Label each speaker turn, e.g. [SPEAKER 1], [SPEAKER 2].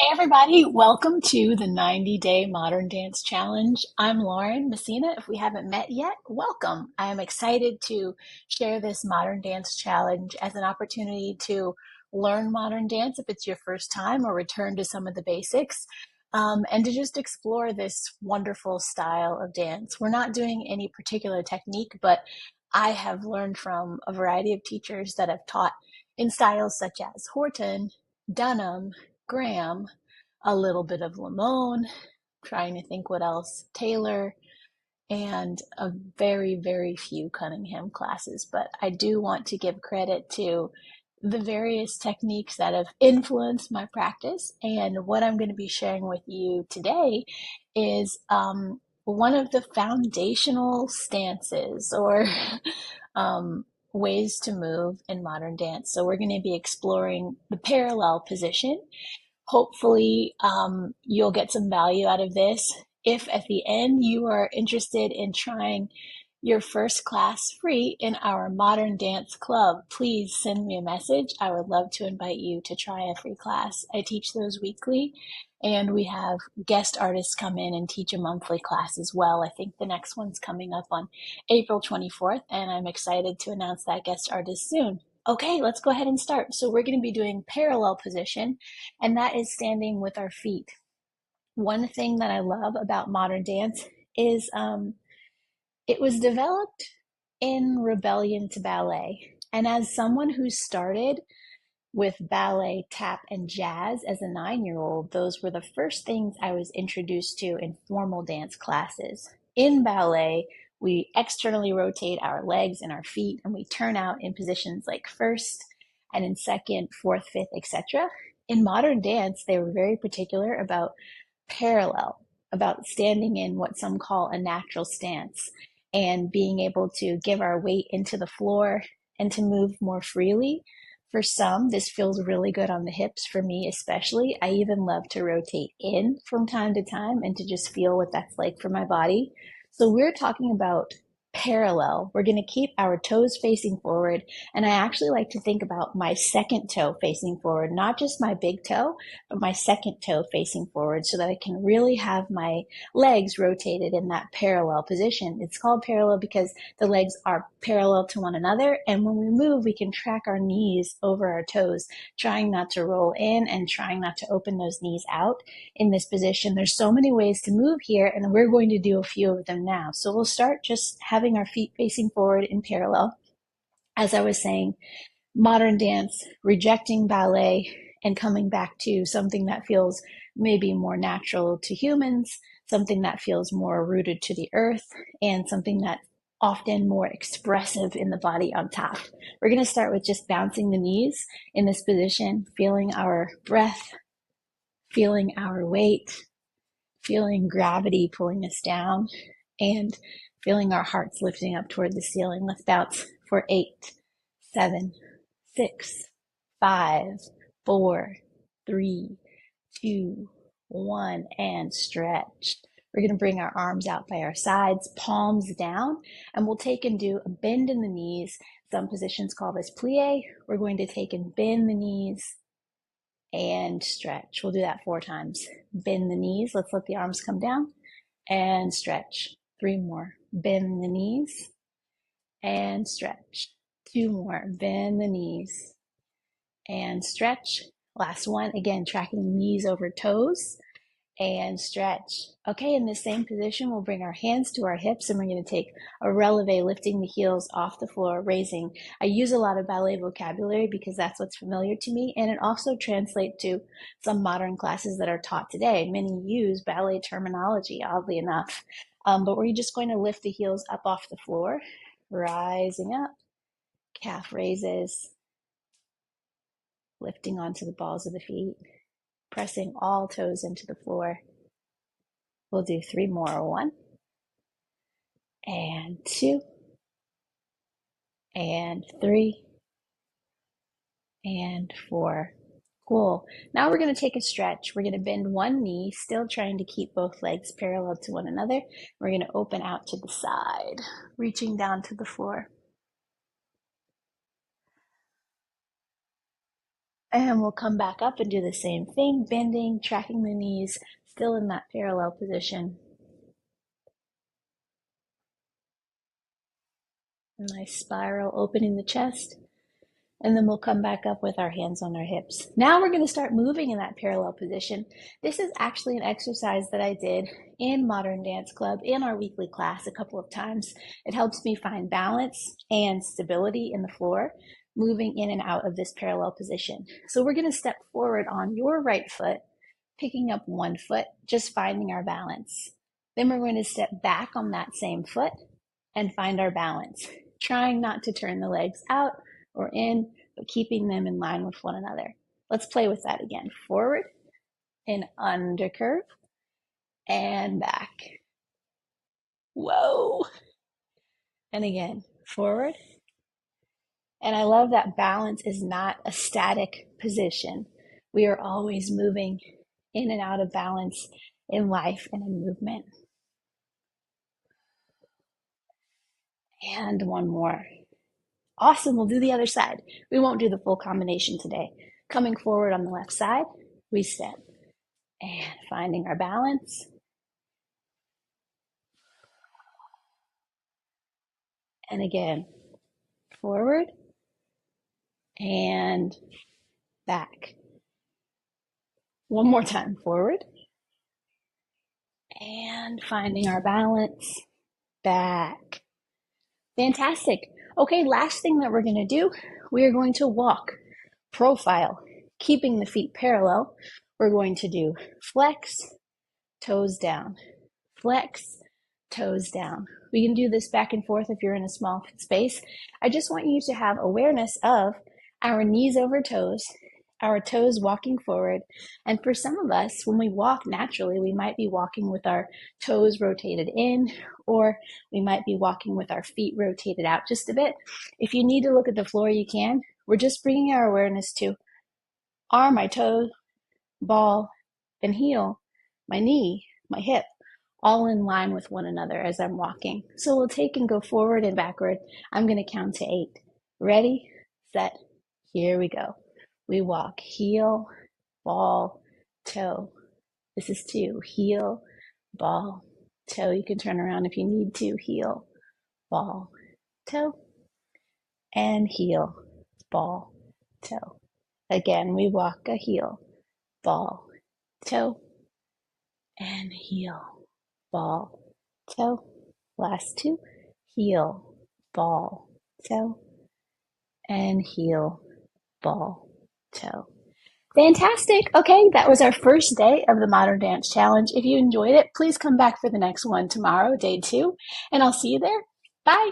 [SPEAKER 1] Hey everybody, welcome to the 90-Day Modern Dance Challenge. I'm Lauren Messina. If we haven't met yet, welcome. I am excited to share this Modern Dance Challenge as an opportunity to learn modern dance if it's your first time or return to some of the basics, and to just explore this wonderful style of dance. We're not doing any particular technique, but I have learned from a variety of teachers that have taught in styles such as Horton, Dunham, Graham, a little bit of Lamone, trying to think what else, Taylor, and a very, very few Cunningham classes. But I do want to give credit to the various techniques that have influenced my practice. And what I'm going to be sharing with you today is one of the foundational stances or ways to move in modern dance. So we're going to be exploring the parallel position. Hopefully, you'll get some value out of this. If at the end you are interested in trying your first class free in our modern dance club, please send me a message. I would love to invite you to try a free class. I teach those weekly, and we have guest artists come in and teach a monthly class as well. I think the next one's coming up on April 24th, and I'm excited to announce that guest artist soon. Okay, let's go ahead and start. So we're going to be doing parallel position, and that is standing with our feet. One thing that I love about modern dance is it was developed in rebellion to ballet. And as someone who started with ballet, tap, and jazz as a 9-year old, those were the first things I was introduced to in formal dance classes. In ballet, we externally rotate our legs and our feet, and we turn out in positions like first and in second, fourth, fifth, etc. In modern dance, they were very particular about parallel, about standing in what some call a natural stance and being able to give our weight into the floor and to move more freely. For some, this feels really good on the hips. For me, especially, I even love to rotate in from time to time and to just feel what that's like for my body. So we're talking about parallel. We're going to keep our toes facing forward. And I actually like to think about my second toe facing forward, not just my big toe, but my second toe facing forward so that I can really have my legs rotated in that parallel position. It's called parallel because the legs are parallel to one another. And when we move, we can track our knees over our toes, trying not to roll in and trying not to open those knees out in this position. There's so many ways to move here, and we're going to do a few of them now. So we'll start just having our feet facing forward in parallel. As I was saying, modern dance, rejecting ballet, and coming back to something that feels maybe more natural to humans, something that feels more rooted to the earth, and something that's often more expressive in the body on top. We're going to start with just bouncing the knees in this position, feeling our breath, feeling our weight, feeling gravity pulling us down, and feeling our hearts lifting up toward the ceiling. Let's bounce for 8, 7, 6, 5, 4, 3, 2, 1, and stretch. We're going to bring our arms out by our sides, palms down, and we'll take and do a bend in the knees. Some positions call this plie. We're going to take and bend the knees and stretch. We'll do that 4 times. Bend the knees. Let's let the arms come down and stretch. 3 more. Bend the knees and stretch. 2 more. Bend the knees and stretch. Last one. Again, tracking knees over toes and stretch. Okay, in the same position, we'll bring our hands to our hips and we're going to take a releve, lifting the heels off the floor, raising. I use a lot of ballet vocabulary because that's what's familiar to me, and it also translates to some modern classes that are taught today. Many use ballet terminology, oddly enough. But we're just going to lift the heels up off the floor, rising up, calf raises, lifting onto the balls of the feet, pressing all toes into the floor. We'll do 3 more. 1 and 2 and 3 and 4. Cool. Now we're going to take a stretch. We're going to bend one knee, still trying to keep both legs parallel to one another. We're going to open out to the side, reaching down to the floor. And we'll come back up and do the same thing, bending, tracking the knees, still in that parallel position. Nice spiral, opening the chest. And then we'll come back up with our hands on our hips. Now we're going to start moving in that parallel position. This is actually an exercise that I did in Modern Dance Club in our weekly class a couple of times. It helps me find balance and stability in the floor, moving in and out of this parallel position. So we're going to step forward on your right foot, picking up one foot, just finding our balance. Then we're going to step back on that same foot and find our balance, trying not to turn the legs out or in, but keeping them in line with one another. Let's play with that again. Forward and under curve and back. Whoa. And again, forward. And I love that balance is not a static position. We are always moving in and out of balance in life and in movement. And one more. Awesome, we'll do the other side. We won't do the full combination today. Coming forward on the left side, we step and finding our balance. And again, forward and back. One more time, forward and finding our balance, back. Fantastic. Okay, last thing that we're going to do, we are going to walk profile, keeping the feet parallel. We're going to do flex, toes down, flex, toes down. We can do this back and forth if you're in a small space. I just want you to have awareness of our knees over toes, our toes walking forward. And for some of us, when we walk naturally, we might be walking with our toes rotated in, or we might be walking with our feet rotated out just a bit. If you need to look at the floor, you can. We're just bringing our awareness to arm, my toe, ball, and heel, my knee, my hip, all in line with one another as I'm walking. So we'll take and go forward and backward. I'm going to count to 8. Ready, set, here we go. We walk heel, ball, toe. This is 2. Heel, ball, toe. You can turn around if you need to. Heel, ball, toe, and heel, ball, toe. Again, we walk a heel, ball, toe, and heel, ball, toe. Last 2. Heel, ball, toe, and heel, ball, toe. Fantastic. Okay, that was our first day of the Modern Dance Challenge. If you enjoyed it, please come back for the next one tomorrow, day 2, and I'll see you there. Bye.